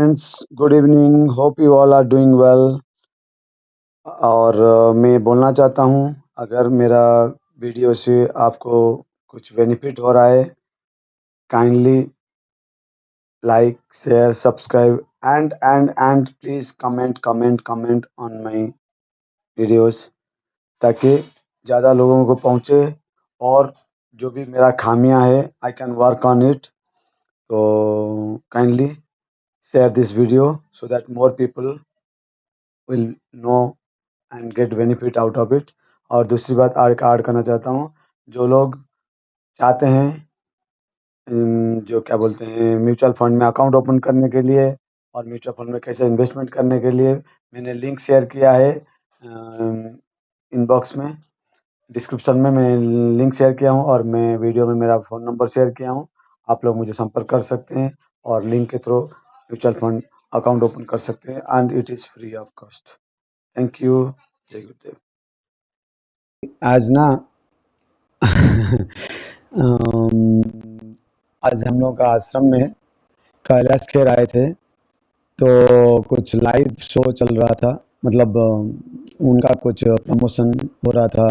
Friends, good evening. Hope you all are doing well. और मैं बोलना चाहता हूँ, अगर मेरा वीडियो से आपको कुछ बेनिफिट हो रहा है, kindly like, share, subscribe and please comment on my videos, ताकि ज़्यादा लोगों को पहुँचे और जो भी मेरा खामियां है I can work on it. तो kindly share this video so that more people will know and get benefit out of it. और दूसरी बात ऐड करना चाहता हूँ, जो लोग चाहते हैं जो क्या बोलते हैं म्यूचुअल फंड में अकाउंट ओपन करने के लिए और म्यूचुअल फंड में कैसे इन्वेस्टमेंट करने के लिए, मैंने लिंक शेयर किया है इनबॉक्स में, डिस्क्रिप्शन में मैं लिंक शेयर किया हूँ और मैं वीडियो में मेरा फ़ोन नंबर शेयर किया हूँ। आप लोग मुझे संपर्क कर सकते हैं और लिंक के through mutual fund account open कर सकते हैं and it is free of cost. Thank you. जय गुरुदेव। आज ना आज हम लोग का आश्रम में कैलाश खेर आए थे, तो कुछ लाइव शो चल रहा था, मतलब उनका कुछ प्रमोशन हो रहा था,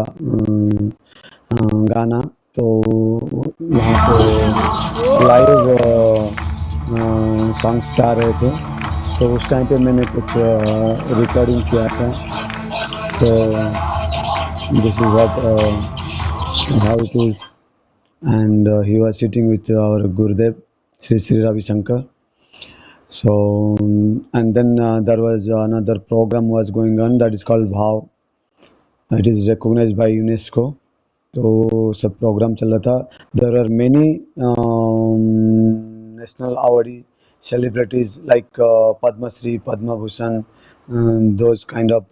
गाना। तो वहाँ पे लाइव सॉन्ग्स गा रहे थे, तो उस टाइम पे मैंने कुछ रिकॉर्डिंग किया था। So this is what how it is, and he was sitting with our Gurudev Sri Ravi Shankar. So and then there was another program was going on that is called Bhav. It is recognized by UNESCO. तो सब programme चल रहा था। There are many national awardee celebrities like Padma Shri, Padma Bhushan, those kind of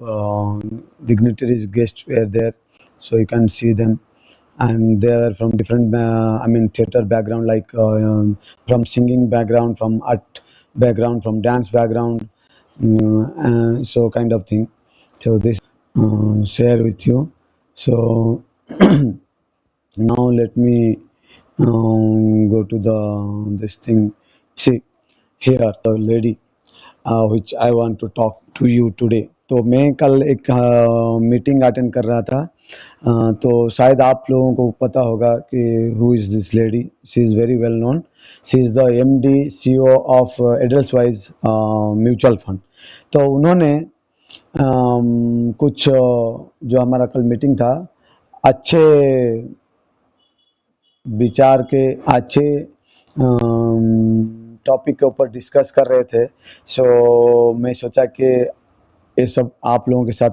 dignitaries guests were there, so you can see them. And they are from different theater background, like from singing background, from art background, from dance background, so kind of thing. So this share with you. So now let me go to the this thing. See here the lady which I want to talk to you today. तो मैं कल एक meeting attend कर रहा था, तो शायद आप लोगों को पता होगा कि who is this lady. She is very well known. She is the MD CEO of Edelweiss mutual fund. तो उन्होंने कुछ जो हमारा कल मीटिंग था, अच्छे विचार के अच्छे टॉपिक के ऊपर डिस्कस कर रहे थे। सो मैं सोचा कि ये सब आप लोगों के साथ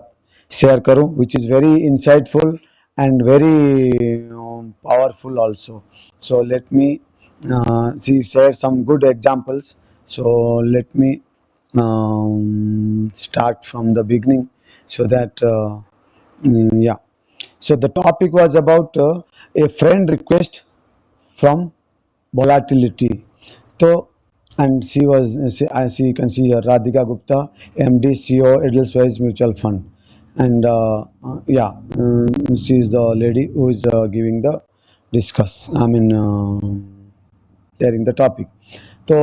शेयर करूं, which is very insightful and very powerful also. So let me she shared some good examples. So let me start from the beginning so that yeah. So the topic was about a friend request from volatility. So and she was as you can see here, Radhika Gupta, MD CEO Edelweiss Mutual Fund, and yeah, she is the lady who is giving the discuss, sharing the topic. तो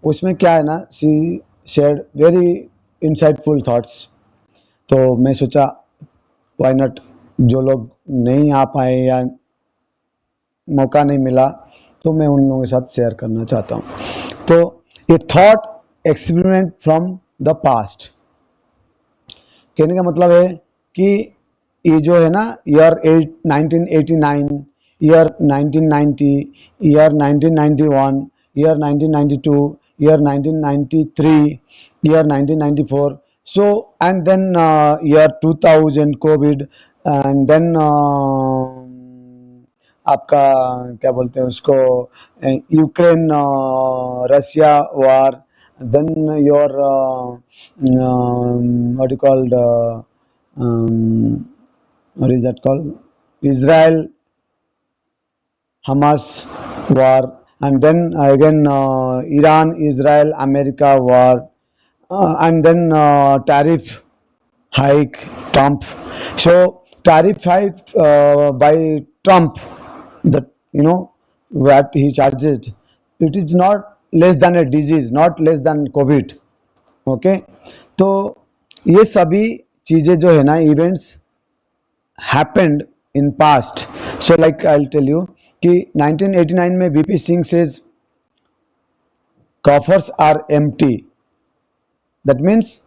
उसमें क्या है ना, she shared very insightful thoughts. तो मैं सोचा why not, जो लोग नहीं आ पाए या मौका नहीं मिला, तो मैं उन लोगों के साथ शेयर करना चाहता हूँ। तो ये thought experiment from the past, कहने का मतलब है कि ये जो है ना, year 1989, year 1990, year 1991, year 1992, year 1993, year 1994, so and then year 2000 COVID, and then आपका क्या बोलते हैं उसको, Ukraine Russia war, then your what you called what is that called, Israel Hamas war, and then again Iran Israel America war, and then tariff hike Trump. So tariff hike by Trump, that what he charges, it is not less than a disease, not less than Covid. Okay, तो ये सभी चीजें जो है ना, events happened in past. So like I will tell you कि 1989 में VP Singh says coffers are empty, that means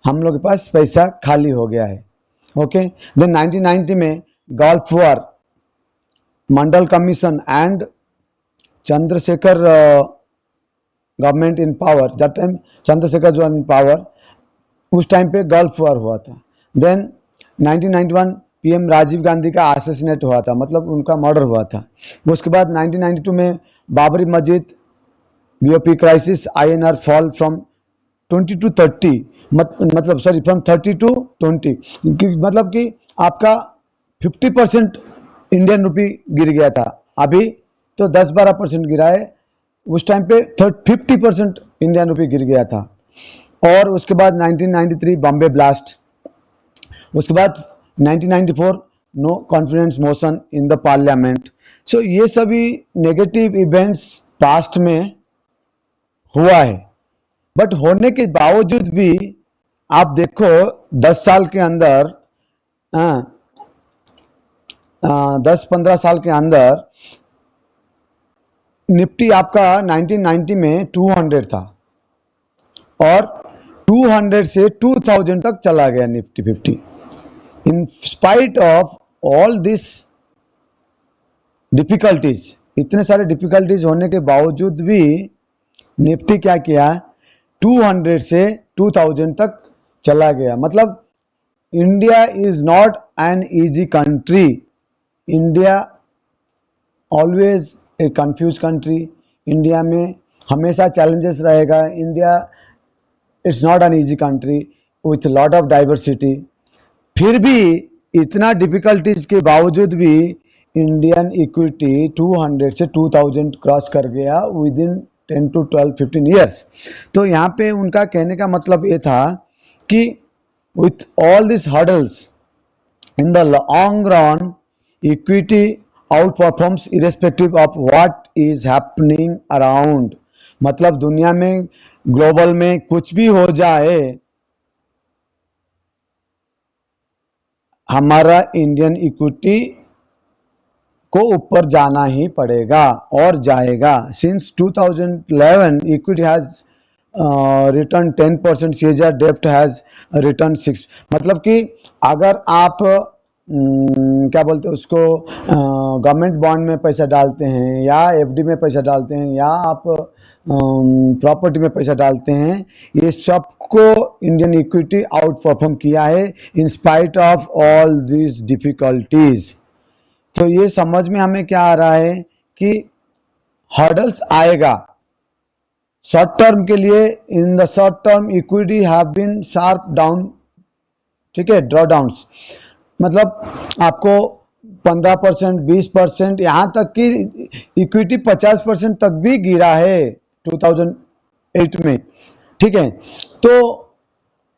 हम लोग के पास पैसा खाली हो गया है। ओके, देन 1990 में gulf war, Mandal commission and Chandrashekhar government in power, that time Chandrashekhar जो इन पावर, उस टाइम पे गल्फ वॉर हुआ था। देन 1991 पीएम राजीव गांधी का असैसिनेट हुआ था, मतलब उनका मर्डर हुआ था। उसके बाद 1992 में बाबरी मस्जिद BOP crisis, INR fall from 20 to 30, मतलब सॉरी फ्रॉम 30 to 20, मतलब कि आपका 50% इंडियन रुपी गिर गया था। अभी तो 10-12% गिरा है, उस टाइम पे 50% इंडियन रुपी गिर गया था। और उसके बाद 1993 बॉम्बे ब्लास्ट, उसके बाद 1994 no confidence motion in the parliament. So ये सभी नेगेटिव इवेंट्स पास्ट में हुआ है, बट होने के बावजूद भी आप देखो 10 साल के अंदर, 10-15 साल के अंदर निफ्टी आपका 1990 में 200 था और 200 से 2000 तक चला गया Nifty 50। In spite of all this difficulties, इतने सारे डिफिकल्टीज होने के बावजूद भी निफ्टी क्या किया, 200 से 2000 तक चला गया। मतलब India is not an easy country, India always a confuse country, India में हमेशा चैलेंजेस रहेगा। India it's not an easy country with lot of diversity. फिर भी इतना डिफिकल्टीज के बावजूद भी इंडियन इक्विटी 200 से 2000 क्रॉस कर गया विद इन 10 to 12-15 ईयर्स। तो यहाँ पे उनका कहने का मतलब ये था कि with all these hurdles in the long run equity outperforms irrespective of what is happening around। मतलब दुनिया में ग्लोबल में कुछ भी हो जाए, हमारा इंडियन इक्विटी को ऊपर जाना ही पड़ेगा और जाएगा। Since 2011 equity has returned 10%, CAGR डेप्ट हैज रिटर्न 6। मतलब कि अगर आप क्या बोलते हैं उसको, गवर्नमेंट बॉन्ड में पैसा डालते हैं या एफडी में पैसा डालते हैं या आप प्रॉपर्टी में पैसा डालते हैं, ये सबको इंडियन इक्विटी आउट परफॉर्म किया है in spite of all this difficulties. तो ये समझ में हमें क्या आ रहा है कि हर्डल्स आएगा शॉर्ट टर्म के लिए। In the short term equity have been sharp down, ठीक है, ड्रॉ डाउन्स, मतलब आपको 15%, 20%, यहाँ तक कि इक्विटी 50% तक भी गिरा है 2008 में, ठीक है। तो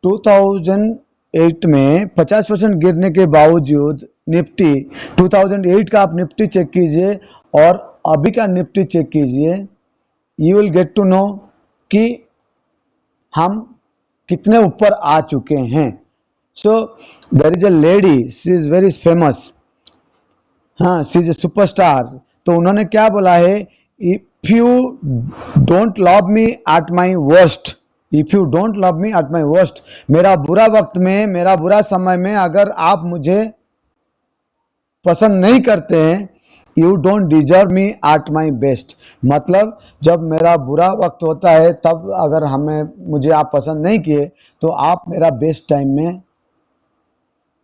2008 में 50% गिरने के बावजूद निफ्टी, 2008 का आप निफ्टी चेक कीजिए और अभी का निफ्टी चेक कीजिए, you will get to know कि हम कितने ऊपर आ चुके हैं। So there is a lady, she is very famous, हाँ, शी इज ए सुपरस्टार। तो उन्होंने क्या बोला है, if you don't love me at my worst, if you don't love me at my worst, मेरा बुरा वक्त में, मेरा बुरा समय में अगर आप मुझे पसंद नहीं करते हैं, you don't deserve me at my best. मतलब जब मेरा बुरा वक्त होता है तब अगर मुझे आप पसंद नहीं किए तो आप मेरा बेस्ट टाइम में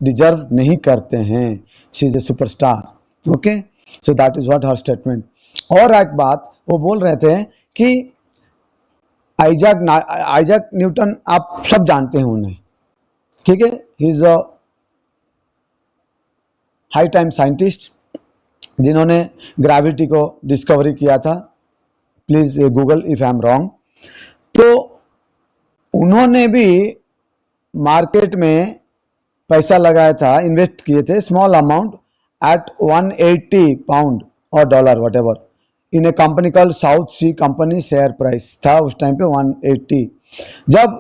डिजर्व नहीं करते हैं। She is a superstar. Okay, so that is what her statement. और एक बात वो बोल रहे थे कि आइजैक न्यूटन, आप सब जानते हैं उन्हें, ठीक है, he is a high time scientist जिन्होंने ग्रेविटी को डिस्कवरी किया था। Please Google if I am wrong. तो उन्होंने भी मार्केट में पैसा लगाया था, इन्वेस्ट किए थे स्मॉल अमाउंट एट 180 पाउंड और dollar whatever in a company called South Sea Company, share price था उस टाइम पे 180। जब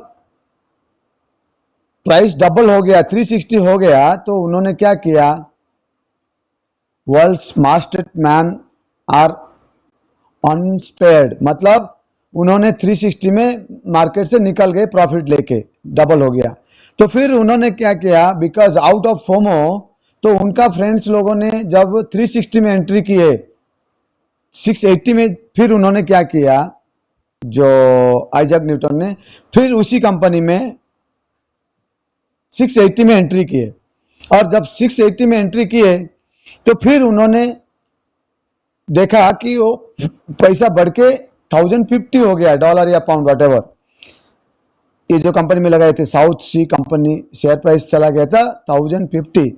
प्राइस डबल हो गया, 360 हो गया, तो उन्होंने क्या किया, वर्ल्ड्स मास्टर मैन आर अनस्पेयर्ड, मतलब उन्होंने 360 में मार्केट से निकल गए प्रॉफिट लेके, डबल हो गया। तो फिर उन्होंने क्या किया, बिकॉज आउट ऑफ फोमो, तो उनका फ्रेंड्स लोगों ने जब 360 में एंट्री किए 680 में, फिर उन्होंने क्या किया, जो आइजैक न्यूटन ने फिर उसी कंपनी में 680 में एंट्री किए, और जब 680 में एंट्री किए तो फिर उन्होंने देखा कि वो पैसा बढ़ के 1050 हो गया, डॉलर या पाउंड वट एवर। ये जो कंपनी में लगाए थे south Sea Company, share price चला गया था 1050।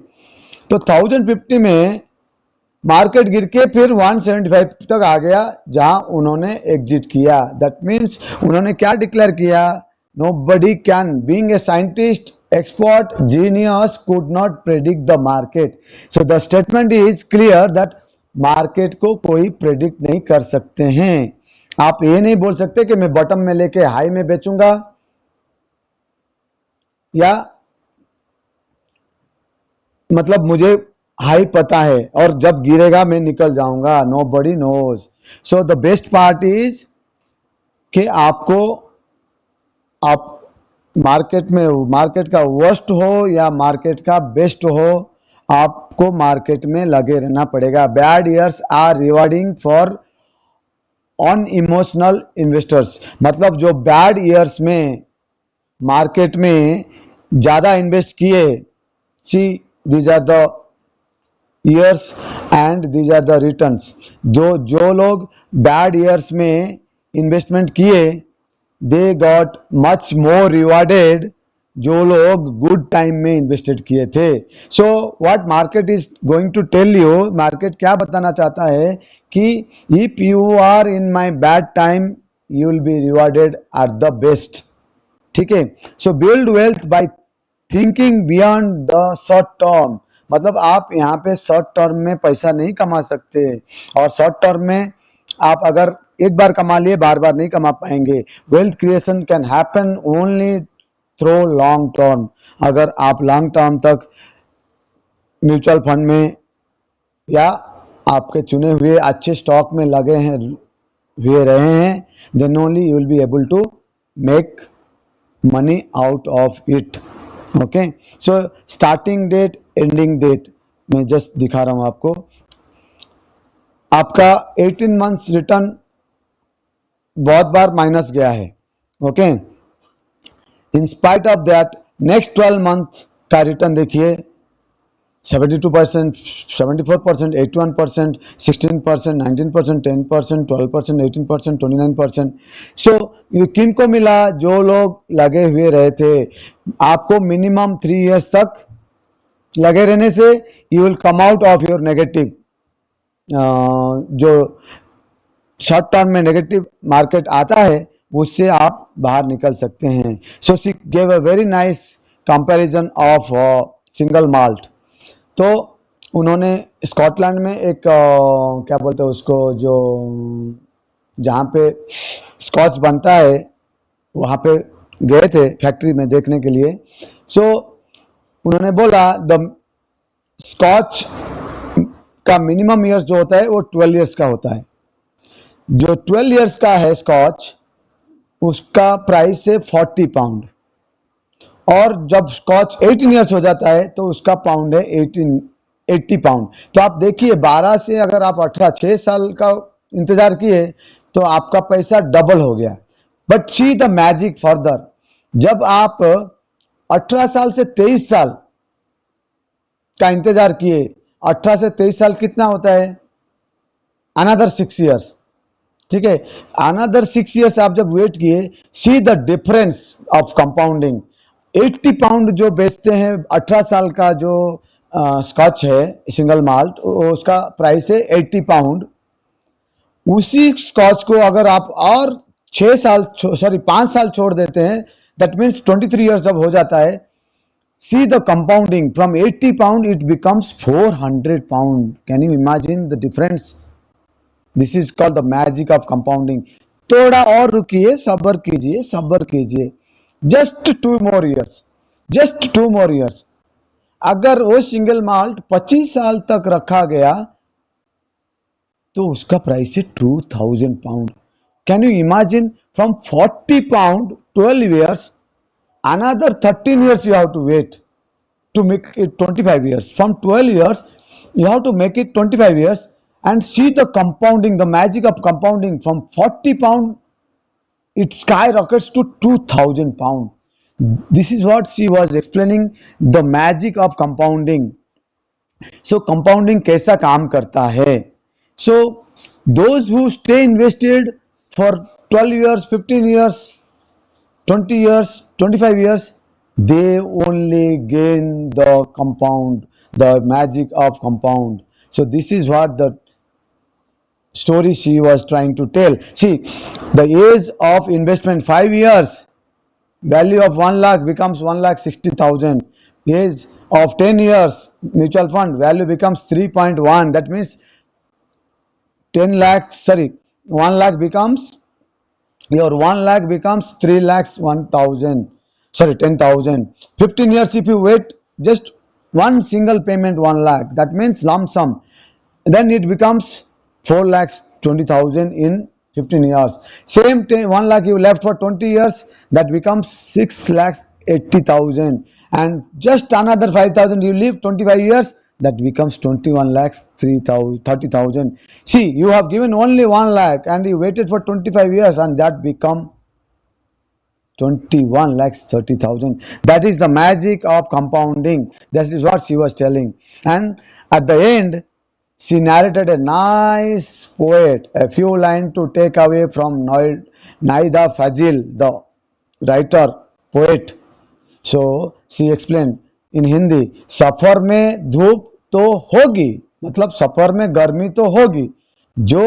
तो 1050 में मार्केट गिर के फिर 175 तक आ गया, जहां उन्होंने एग्जिट किया। दैट मीन्स उन्होंने क्या डिक्लेयर किया, nobody can, being a scientist, expert, genius, could not predict the market. So the statement is clear that market को कोई प्रेडिक्ट नहीं कर सकते हैं। आप ये नहीं बोल सकते कि मैं बॉटम में लेके हाई में बेचूंगा, या मतलब मुझे हाई पता है और जब गिरेगा मैं निकल जाऊंगा। Nobody knows. So the best part is कि आपको, आप मार्केट में, मार्केट का वर्स्ट हो या मार्केट का बेस्ट हो, आपको मार्केट में लगे रहना पड़ेगा। Bad years are rewarding for on emotional investors, मतलब जो बैड ईयर्स में मार्केट में ज्यादा इन्वेस्ट किए, see these are the years and these are the returns. जो लोग बैड ईयर्स में इन्वेस्टमेंट किए, they got much more rewarded जो लोग गुड टाइम में इन्वेस्टेड किए थे। So what market is going to tell you, market क्या बताना चाहता है कि if you are in my bad time you will be rewarded at the best. ठीक है। So build wealth by thinking beyond the short term, मतलब आप यहाँ पे शॉर्ट टर्म में पैसा नहीं कमा सकते, और शॉर्ट टर्म में आप अगर एक बार कमा लिए बार बार नहीं कमा पाएंगे। Wealth creation can happen only through long term. अगर आप लॉन्ग टर्म तक म्यूचुअल फंड में या आपके चुने हुए अच्छे स्टॉक में लगे हैं, हुए रहे हैं, then only you will be able to make money out of it. Okay. So starting date, ending date मैं जस्ट दिखा रहा हूं आपको। आपका 18 मंथ्स रिटर्न बहुत बार माइनस गया है। Okay. In spite of that next 12 month का रिटर्न देखिए, 72%, 74%, 81%, 16%, 19%, 10%, 12%, 18%, 29%। सो ये किन को मिला, जो लोग लगे हुए रहे थे। आपको मिनिमम 3 इयर्स तक लगे रहने से you will come out of your negative, जो शॉर्ट टर्म में नेगेटिव मार्केट आता है उससे आप बाहर निकल सकते हैं। So she gave a very nice comparison of single malt. तो उन्होंने स्कॉटलैंड में एक क्या बोलते हैं उसको, जो जहाँ पे स्कॉच बनता है वहाँ पे गए थे फैक्ट्री में देखने के लिए। सो उन्होंने बोला द स्कॉच का मिनिमम ईयर्स जो होता है वो 12 इयर्स का होता है। जो 12 इयर्स का है स्कॉच, उसका प्राइस है 40 पाउंड, और जब स्कॉच 18 इयर्स हो जाता है तो उसका पाउंड है 80 पाउंड। तो आप देखिए 12 से अगर आप 18, 6 साल का इंतजार किए तो आपका पैसा डबल हो गया। But see the magic further, जब आप 18 साल से 23 साल का इंतजार किए, 18 से 23 साल कितना होता है, अनदर 6 इयर्स। ठीक है, अनदर 6 इयर्स आप जब वेट किए, see the difference of compounding. 80 pound जो बेचते हैं 18 साल का जो स्कॉच है सिंगल माल्ट, उसका प्राइस है 80 पाउंड। उसी स्कॉच को अगर आप और 5 साल छोड़ देते हैं, दैट मीन्स 23 इयर्स जब हो जाता है, see the compounding from 80 pound it becomes 400 pound. Can you imagine the difference? This is called the magic of compounding. थोड़ा और रुकिए, सब्र कीजिए, सब्र कीजिए। Just 2 more years, just 2 more years। अगर वो सिंगल माल्ट 25 साल तक रखा गया तो उसका प्राइस है 2000 pound. Can you imagine? From 40 pound 12 years, another 13 years you have to wait to make it 25 years. From 12 years you have to make it 25 years, and see the compounding, the magic of compounding. From 40 pound it skyrockets to 2000 pound. This is what she was explaining, the magic of compounding. So compounding कैसा काम करता है? So those who stay invested for 12 years, 15 years, 20 years, 25 years, they only gain the compound, the magic of compound. So this is what the story she was trying to tell. See, the age of investment 5 years, value of 1 lakh becomes 1,60,000. Age of 10 years, mutual fund value becomes 3.1. That means 10 lakhs, sorry, 1 lakh becomes, your 1 lakh becomes 3 lakhs 1,000, sorry, 10,000. 15 years if you wait, just one single payment 1 lakh, that means lump sum, then it becomes 4 lakhs 20,000 in 15 years. Same 1 lakh you left for 20 years, that becomes 6 lakhs 80,000, and just another 5,000 you leave 25 years, that becomes 21 lakhs 30,000. See, you have given only 1 lakh and you waited for 25 years, and that become 21 lakhs 30,000. That is the magic of compounding. That is what she was telling. And at the end, she narrated a nice poet, a few lines to take away from Naida Fazil, the writer, poet. So she explained in Hindi, सफर में धूप तो होगी, मतलब सफर में गर्मी तो होगी, जो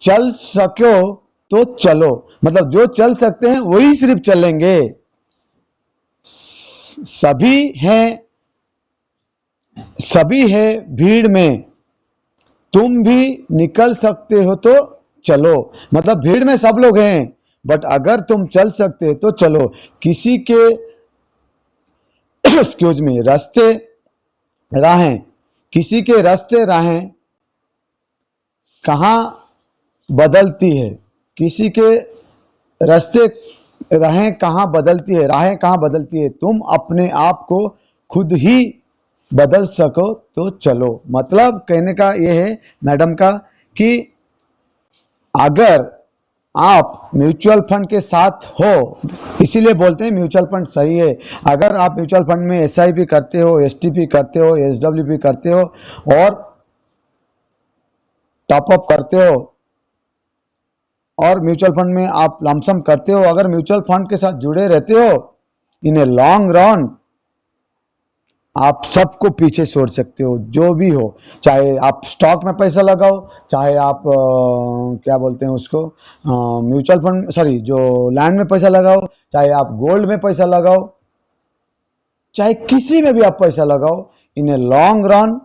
चल सको तो चलो, मतलब जो चल सकते हैं वही सिर्फ चलेंगे। सभी है भीड़ में, तुम भी निकल सकते हो तो चलो, मतलब भीड़ में सब लोग हैं, बट अगर तुम चल सकते हो तो चलो। किसी के एक्सक्यूज मी रास्ते राहें, किसी के रास्ते राहें कहाँ बदलती है, किसी के रास्ते राहें कहाँ बदलती है, राहें कहाँ बदलती है, तुम अपने आप को खुद ही बदल सको तो चलो। मतलब कहने का यह है मैडम का कि अगर आप म्यूचुअल फंड के साथ हो, इसीलिए बोलते हैं म्यूचुअल फंड सही है। अगर आप म्यूचुअल फंड में एसआईपी करते हो, एसटीपी करते हो, एसडब्ल्यूपी करते हो और टॉपअप करते हो और म्यूचुअल फंड में आप लमसम करते हो, अगर म्यूचुअल फंड के साथ जुड़े रहते हो, इन ए लॉन्ग रन आप सबको पीछे छोड़ सकते हो, जो भी हो। चाहे आप स्टॉक में पैसा लगाओ, चाहे आप क्या बोलते हैं उसको, म्यूचुअल फंड, सॉरी, जो लैंड में पैसा लगाओ, चाहे आप गोल्ड में पैसा लगाओ, चाहे किसी में भी आप पैसा लगाओ, in a long run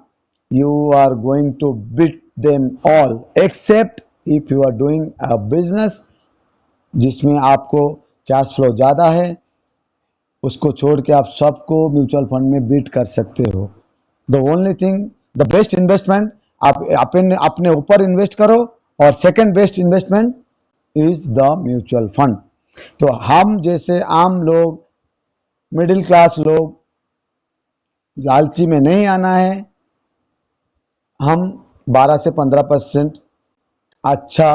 you are going to beat them all, except if you are doing a business जिसमें आपको कैश फ्लो ज़्यादा है, उसको छोड़ के आप सबको म्यूचुअल फंड में बीट कर सकते हो। The only thing, the best investment आप अपने ऊपर इन्वेस्ट करो, और second best investment is the mutual fund. तो हम जैसे आम लोग, मिडिल क्लास लोग, लालची में नहीं आना है। हम 12 से 15% अच्छा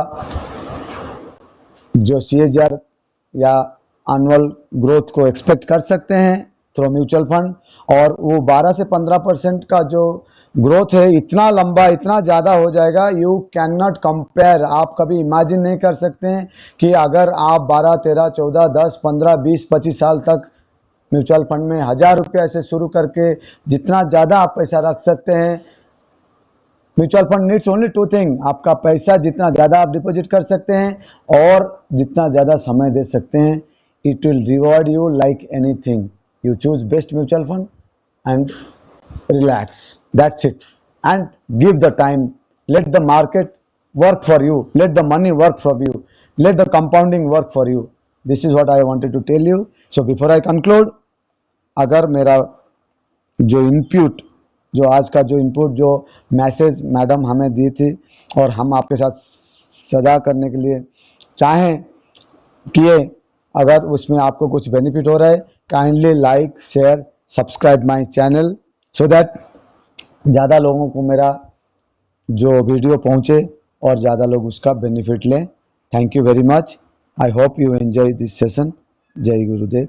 जो CAGR या एनुअल ग्रोथ को एक्सपेक्ट कर सकते हैं थ्रू म्यूचुअल फंड, और वो 12 से 15% का जो ग्रोथ है इतना लंबा, इतना ज़्यादा हो जाएगा, यू कैन नॉट कंपेयर। आप कभी इमेजिन नहीं कर सकते हैं कि अगर आप 12, 13, 14, 10, 15, 20, 25 साल तक म्यूचुअल फंड में 1000 रुपये से शुरू करके जितना ज़्यादा आप पैसा रख सकते हैं। Mutual fund needs only 2 thing, आपका पैसा जितना ज़्यादा आप डिपॉजिट कर सकते हैं और जितना ज़्यादा समय दे सकते हैं। It will reward you like anything. You choose best mutual fund and relax, that's it, and give the time, let the market work for you, let the money work for you, let the compounding work for you. This is what I wanted to tell you. So before I conclude, अगर मेरा जो input, जो आज का जो input, जो message madam हमें दी थी और हम आपके साथ सदा करने के लिए चाहें किए, अगर उसमें आपको कुछ बेनिफिट हो रहा है, kindly like share subscribe my channel, so that ज़्यादा लोगों को मेरा जो वीडियो पहुँचे और ज़्यादा लोग उसका बेनिफिट लें. Thank you very much. I hope you enjoy this session. जय गुरुदेव.